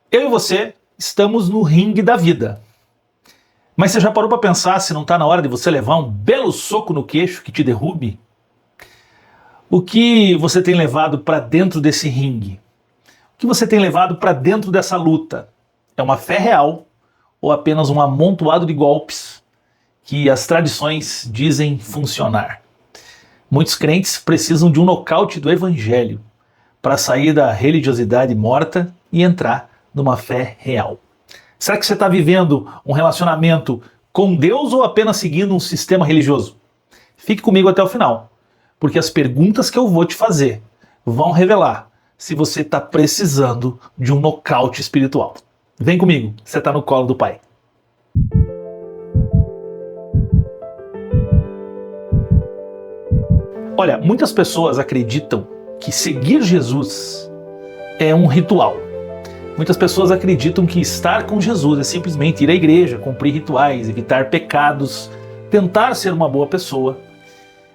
Eu e você estamos no ringue da vida. Mas você já parou para pensar se não está na hora de você levar um belo soco no queixo que te derrube? O que você tem levado para dentro desse ringue? O que você tem levado para dentro dessa luta? É uma fé real ou apenas um amontoado de golpes que as tradições dizem funcionar? Muitos crentes precisam de um nocaute do evangelho para sair da religiosidade morta e entrar numa fé real. Será que você está vivendo um relacionamento com Deus ou apenas seguindo um sistema religioso? Fique comigo até o final, porque as perguntas que eu vou te fazer vão revelar se você está precisando de um nocaute espiritual. Vem comigo, você está no colo do Pai. Olha, muitas pessoas acreditam que seguir Jesus é um ritual. Muitas pessoas acreditam que estar com Jesus é simplesmente ir à igreja, cumprir rituais, evitar pecados, tentar ser uma boa pessoa.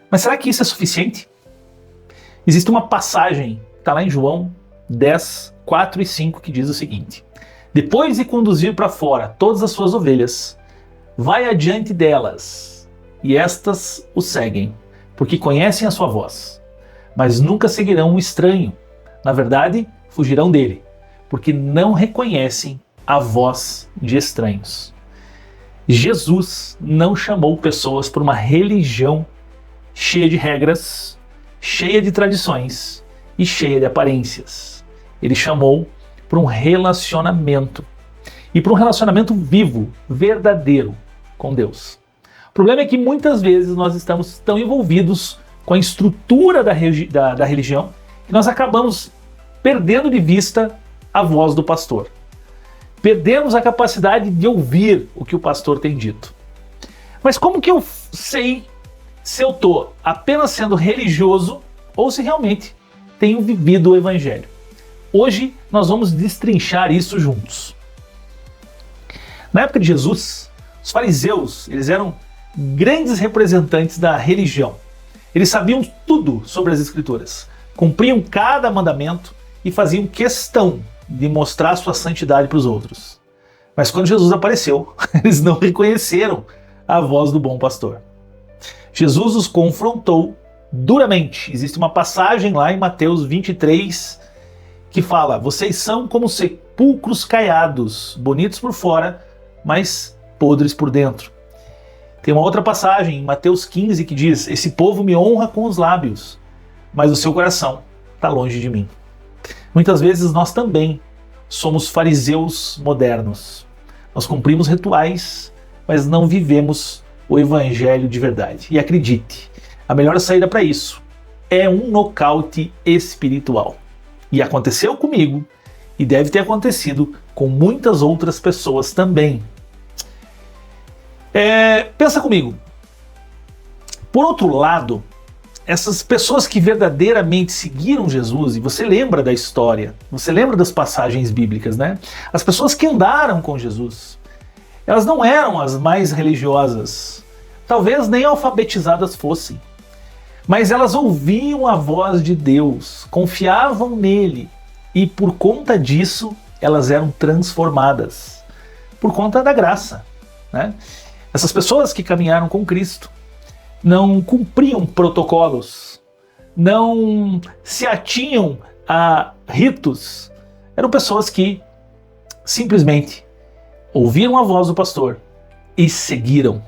Mas será que isso é suficiente? Existe uma passagem, está lá em João 10, 4 e 5, que diz o seguinte: depois de conduzir para fora todas as suas ovelhas, vai adiante delas, e estas o seguem, porque conhecem a sua voz, mas nunca seguirão um estranho. Na verdade, fugirão dele, porque não reconhecem a voz de estranhos. Jesus não chamou pessoas por uma religião cheia de regras, cheia de tradições e cheia de aparências. Ele chamou por um relacionamento, e por um relacionamento vivo, verdadeiro com Deus. O problema é que muitas vezes nós estamos tão envolvidos com a estrutura da religião que nós acabamos perdendo de vista a voz do pastor. Perdemos a capacidade de ouvir o que o pastor tem dito. Mas como que eu sei se eu estou apenas sendo religioso ou se realmente tenho vivido o evangelho? Hoje nós vamos destrinchar isso juntos. Na época de Jesus, os fariseus, eles eram grandes representantes da religião. Eles sabiam tudo sobre as escrituras, cumpriam cada mandamento e faziam questão de mostrar sua santidade para os outros. Mas quando Jesus apareceu, eles não reconheceram a voz do bom pastor. Jesus os confrontou duramente. Existe uma passagem lá em Mateus 23 que fala: vocês são como sepulcros caiados, bonitos por fora, mas podres por dentro. Tem uma outra passagem em Mateus 15 que diz: esse povo me honra com os lábios, mas o seu coração está longe de mim. Muitas vezes nós também somos fariseus modernos. Nós cumprimos rituais, mas não vivemos o evangelho de verdade. E acredite, a melhor saída para isso é um nocaute espiritual. E aconteceu comigo, e deve ter acontecido com muitas outras pessoas também. Pensa comigo. Por outro lado, essas pessoas que verdadeiramente seguiram Jesus, e você lembra da história, você lembra das passagens bíblicas, né? As pessoas que andaram com Jesus, elas não eram as mais religiosas, talvez nem alfabetizadas fossem, mas elas ouviam a voz de Deus, confiavam nele, e por conta disso elas eram transformadas, por conta da graça, né? Essas pessoas que caminharam com Cristo não cumpriam protocolos, não se atinham a ritos. Eram pessoas que simplesmente ouviram a voz do pastor e seguiram.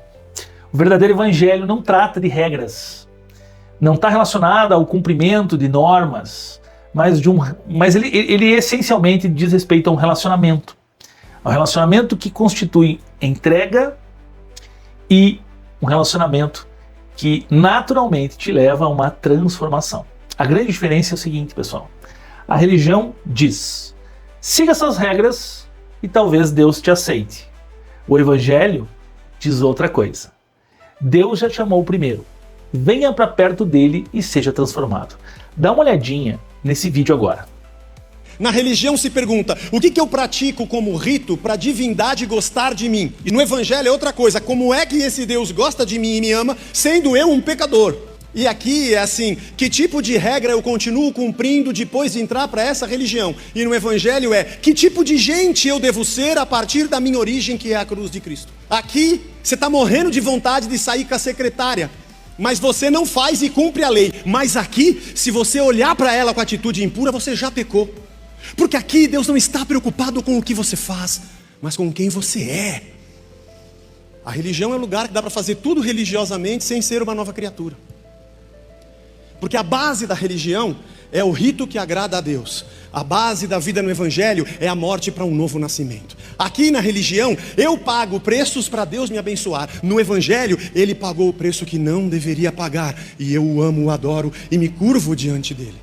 O verdadeiro evangelho não trata de regras, não está relacionado ao cumprimento de normas, mas ele essencialmente diz respeito a um relacionamento. Um relacionamento que constitui entrega e um relacionamento que naturalmente te leva a uma transformação. A grande diferença é o seguinte, pessoal. A religião diz: siga essas regras e talvez Deus te aceite. O evangelho diz outra coisa. Deus já te amou primeiro. Venha para perto dele e seja transformado. Dá uma olhadinha nesse vídeo agora. Na religião se pergunta: o que eu pratico como rito para a divindade gostar de mim? E no evangelho é outra coisa: como é que esse Deus gosta de mim e me ama, sendo eu um pecador? E aqui é assim, que tipo de regra eu continuo cumprindo depois de entrar para essa religião? E no Evangelho é, que tipo de gente eu devo ser a partir da minha origem, que é a cruz de Cristo? Aqui, você está morrendo de vontade de sair com a secretária, mas você não faz e cumpre a lei. Mas aqui, se você olhar para ela com atitude impura, você já pecou. Porque aqui Deus não está preocupado com o que você faz, mas com quem você é. A religião é um lugar que dá para fazer tudo religiosamente sem ser uma nova criatura. Porque a base da religião é o rito que agrada a Deus. A base da vida no Evangelho é a morte para um novo nascimento. Aqui na religião, eu pago preços para Deus me abençoar. No Evangelho, Ele pagou o preço que não deveria pagar. E eu o amo, o adoro e me curvo diante dele.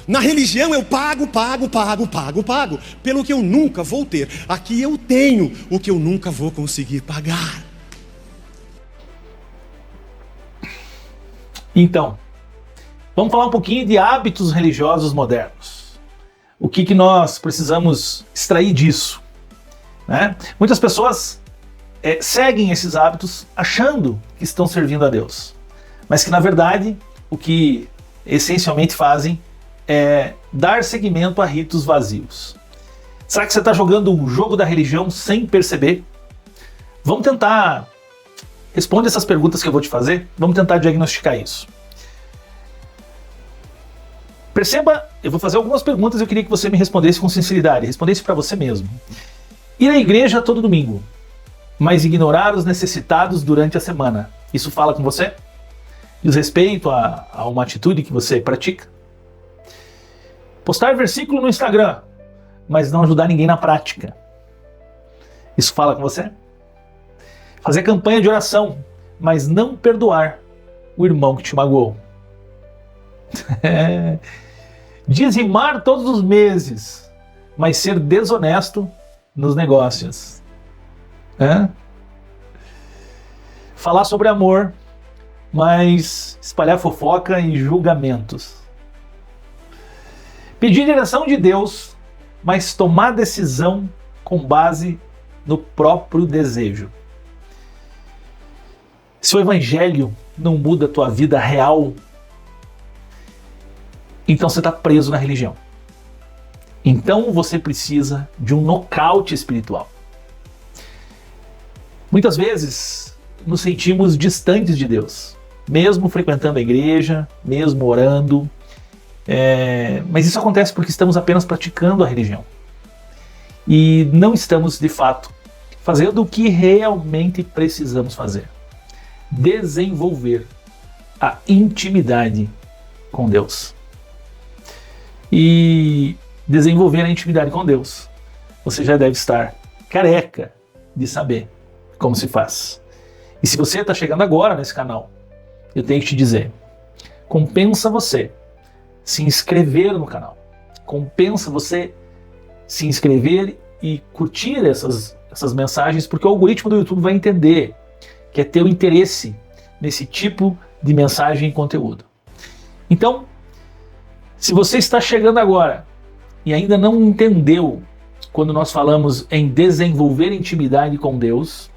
Na religião eu pago pelo que eu nunca vou ter. Aqui eu tenho o que eu nunca vou conseguir pagar. Então, vamos falar um pouquinho de hábitos religiosos modernos. O que nós precisamos extrair disso, né? Muitas pessoas seguem esses hábitos achando que estão servindo a Deus, mas que na verdade o que essencialmente fazem é dar seguimento a ritos vazios. Será que você está jogando o jogo da religião sem perceber? Vamos tentar responder essas perguntas que eu vou te fazer. Vamos tentar diagnosticar isso. Perceba, eu vou fazer algumas perguntas e eu queria que você me respondesse com sinceridade, respondesse para você mesmo. Ir à igreja todo domingo, mas ignorar os necessitados durante a semana, isso fala com você? Diz respeito a uma atitude que você pratica? Postar versículo no Instagram, mas não ajudar ninguém na prática, isso fala com você? Fazer campanha de oração, mas não perdoar o irmão que te magoou. Dizimar todos os meses, mas ser desonesto nos negócios. Falar sobre amor, mas espalhar fofoca e julgamentos. Pedir direção de Deus, mas tomar decisão com base no próprio desejo. Se o Evangelho não muda a tua vida real, então você está preso na religião. Então você precisa de um nocaute espiritual. Muitas vezes nos sentimos distantes de Deus, mesmo frequentando a igreja, mesmo orando, mas isso acontece porque estamos apenas praticando a religião e não estamos de fato fazendo o que realmente precisamos fazer: desenvolver a intimidade com Deus. E desenvolver a intimidade com Deus, você já deve estar careca de saber como se faz. E se você está chegando agora nesse canal, eu tenho que te dizer, compensa você se inscrever no canal. Compensa você se inscrever e curtir essas mensagens, porque o algoritmo do YouTube vai entender que é teu interesse nesse tipo de mensagem e conteúdo. Então, se você está chegando agora e ainda não entendeu quando nós falamos em desenvolver intimidade com Deus,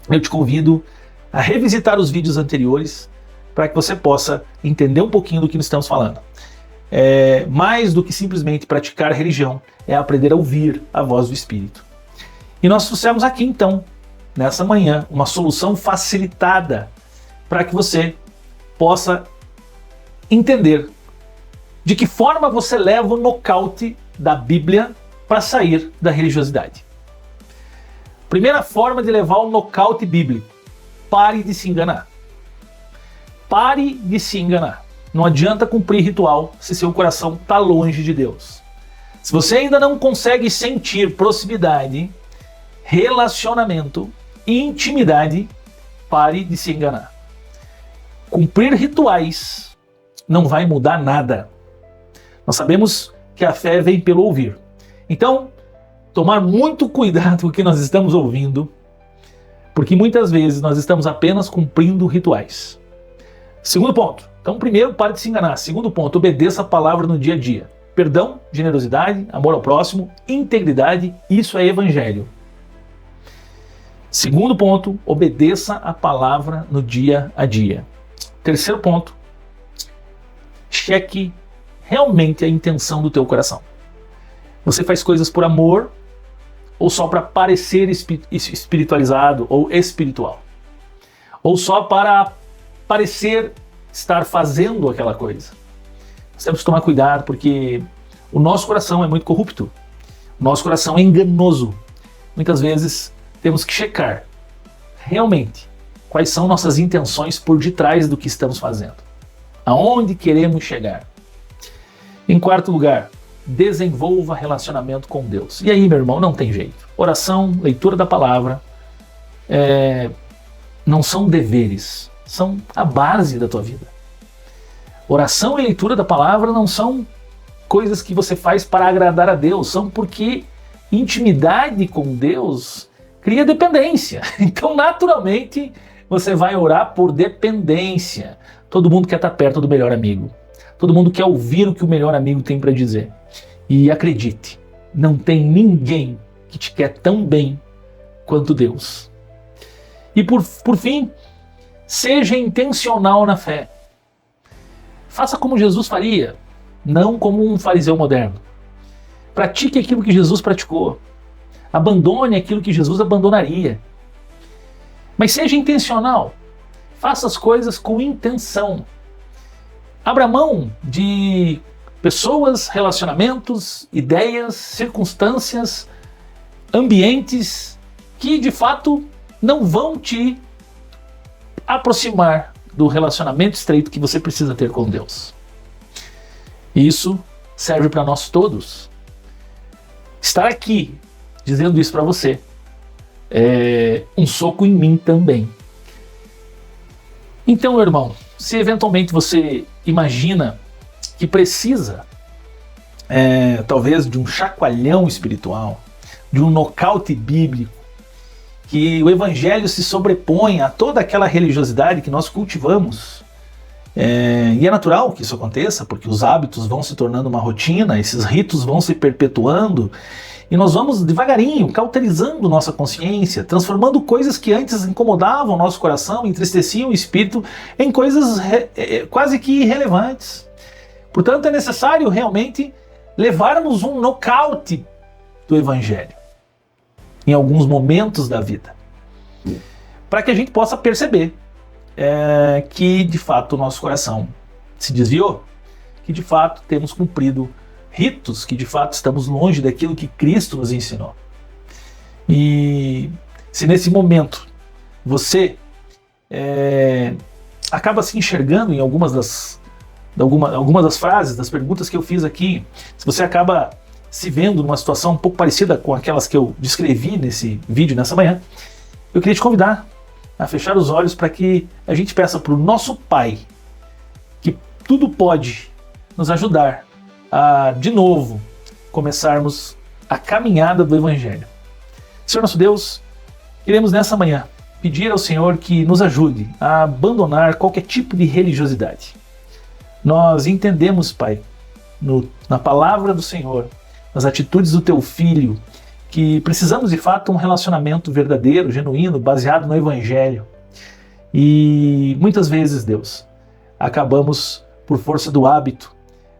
eu te convido a revisitar os vídeos anteriores para que você possa entender um pouquinho do que nós estamos falando. Mais do que simplesmente praticar religião, é aprender a ouvir a voz do Espírito. E nós trouxemos aqui então, nessa manhã, uma solução facilitada para que você possa entender de que forma você leva o nocaute da Bíblia para sair da religiosidade. Primeira forma de levar o nocaute bíblico: pare de se enganar. Pare de se enganar. Não adianta cumprir ritual se seu coração está longe de Deus. Se você ainda não consegue sentir proximidade, relacionamento e intimidade, pare de se enganar. Cumprir rituais não vai mudar nada. Nós sabemos que a fé vem pelo ouvir. Então, tomar muito cuidado com o que nós estamos ouvindo, porque muitas vezes nós estamos apenas cumprindo rituais. Segundo ponto. Então, primeiro, pare de se enganar. Segundo ponto, obedeça a palavra no dia a dia. Perdão, generosidade, amor ao próximo, integridade, isso é evangelho. Segundo ponto, obedeça a palavra no dia a dia. Terceiro ponto, cheque realmente a intenção do teu coração. Você faz coisas por amor ou só para parecer espiritualizado ou espiritual? Ou só para parecer estar fazendo aquela coisa? Nós temos que tomar cuidado, porque o nosso coração é muito corrupto. O nosso coração é enganoso. Muitas vezes temos que checar realmente quais são nossas intenções por detrás do que estamos fazendo. Aonde queremos chegar? Em quarto lugar, desenvolva relacionamento com Deus. E aí, meu irmão, não tem jeito. Oração, leitura da palavra, não são deveres, são a base da tua vida. Oração e leitura da palavra não são coisas que você faz para agradar a Deus, são porque intimidade com Deus cria dependência. Então, naturalmente, você vai orar por dependência. Todo mundo quer estar perto do melhor amigo. Todo mundo quer ouvir o que o melhor amigo tem para dizer. E acredite, não tem ninguém que te quer tão bem quanto Deus. E por fim, seja intencional na fé. Faça como Jesus faria, não como um fariseu moderno. Pratique aquilo que Jesus praticou. Abandone aquilo que Jesus abandonaria. Mas seja intencional. Faça as coisas com intenção. Abra mão de pessoas, relacionamentos, ideias, circunstâncias, ambientes que de fato não vão te aproximar do relacionamento estreito que você precisa ter com Deus. Isso serve para nós todos. Estar aqui dizendo isso para você é um soco em mim também. Então, meu irmão, se eventualmente você imagina que precisa talvez de um chacoalhão espiritual, de um nocaute bíblico, que o evangelho se sobrepõe a toda aquela religiosidade que nós cultivamos, e é natural que isso aconteça, porque os hábitos vão se tornando uma rotina, esses ritos vão se perpetuando, e nós vamos devagarinho cauterizando nossa consciência, transformando coisas que antes incomodavam o nosso coração, entristeciam o espírito, em coisas quase que irrelevantes. Portanto, é necessário realmente levarmos um nocaute do evangelho em alguns momentos da vida, para que a gente possa perceber que de fato o nosso coração se desviou, que de fato temos cumprido ritos, que de fato estamos longe daquilo que Cristo nos ensinou. E se nesse momento você acaba se enxergando em algumas das frases, das perguntas que eu fiz aqui, se você acaba se vendo numa situação um pouco parecida com aquelas que eu descrevi nesse vídeo nessa manhã, eu queria te convidar a fechar os olhos para que a gente peça para o nosso Pai, que tudo pode, nos ajudar a, de novo, começarmos a caminhada do Evangelho. Senhor nosso Deus, queremos nessa manhã pedir ao Senhor que nos ajude a abandonar qualquer tipo de religiosidade. Nós entendemos, Pai, na palavra do Senhor, nas atitudes do Teu Filho, que precisamos de fato um relacionamento verdadeiro, genuíno, baseado no Evangelho. E muitas vezes, Deus, acabamos, por força do hábito,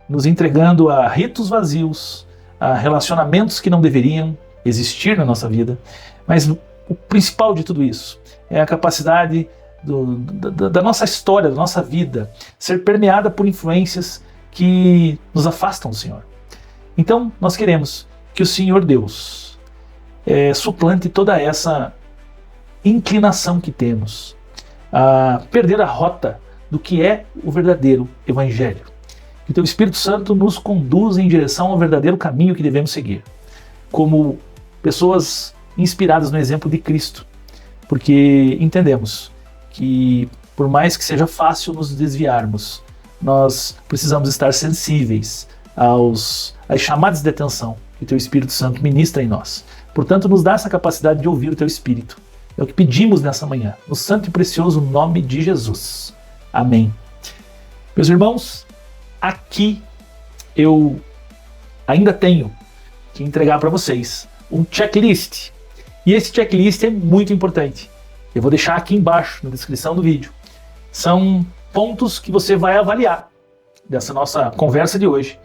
nos entregando a ritos vazios, a relacionamentos que não deveriam existir na nossa vida. Mas o principal de tudo isso é a capacidade da nossa história, da nossa vida, ser permeada por influências que nos afastam do Senhor. Então, nós queremos que o Senhor Deus suplante toda essa inclinação que temos a perder a rota do que é o verdadeiro Evangelho. Que o Teu Espírito Santo nos conduza em direção ao verdadeiro caminho que devemos seguir, como pessoas inspiradas no exemplo de Cristo, porque entendemos que, por mais que seja fácil nos desviarmos, nós precisamos estar sensíveis às chamadas de atenção que o Teu Espírito Santo ministra em nós. Portanto, nos dá essa capacidade de ouvir o Teu Espírito. É o que pedimos nessa manhã, no santo e precioso nome de Jesus. Amém. Meus irmãos, aqui eu ainda tenho que entregar para vocês um checklist. E esse checklist é muito importante. Eu vou deixar aqui embaixo, na descrição do vídeo. São pontos que você vai avaliar dessa nossa conversa de hoje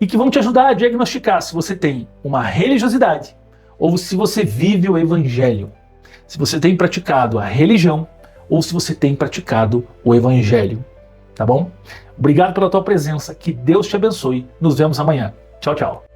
e que vão te ajudar a diagnosticar se você tem uma religiosidade ou se você vive o evangelho, se você tem praticado a religião ou se você tem praticado o evangelho, tá bom? Obrigado pela tua presença, que Deus te abençoe. Nos vemos amanhã. Tchau, tchau.